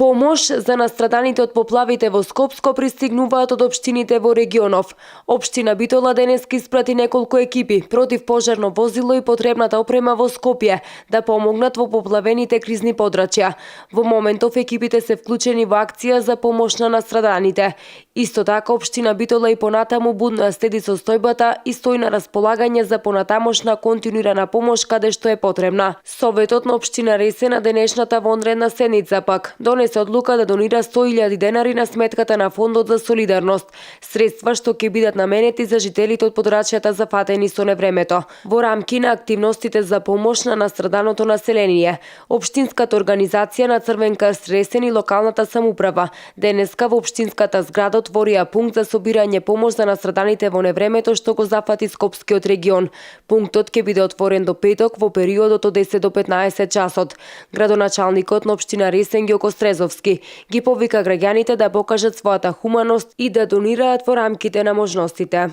Помош за настраданите од поплавите во Скопско пристигнуваат од општините во регионов. Општина Битола денеска испрати неколку екипи, противпожарно возило и потребната опрема во Скопје да помогнат во поплавените кризни подрачја. Во моментов екипите се вклучени во акција за помош на настраданите. Исто така општина Битола и понатаму будно следи состојбата и стои на располагање за понатамошна континуирана помош каде што е потребна. Советот на општина Ресе на денешната вонредна седница пак донесе одлука да донира 100.000 денари на сметката на Фондот за солидарност, средства што ќе бидат наменети за жителите од подрачјата зафатени со невремето. Во рамки на активностите за помош на настраданото население, општинската организација на Црвен крст Ресен и локалната самоуправа денеска во општинската зграда отворија пункт за собирање помош за настраданите во невремето што го зафати Скопскиот регион. Пунктот ќе биде отворен до петок во периодот од 10 до 15 часот. Градоначалникот на општина Ресен Ѓоко Стрезовски ги повика граѓаните да покажат својата хуманост и да донираат во рамките на можностите.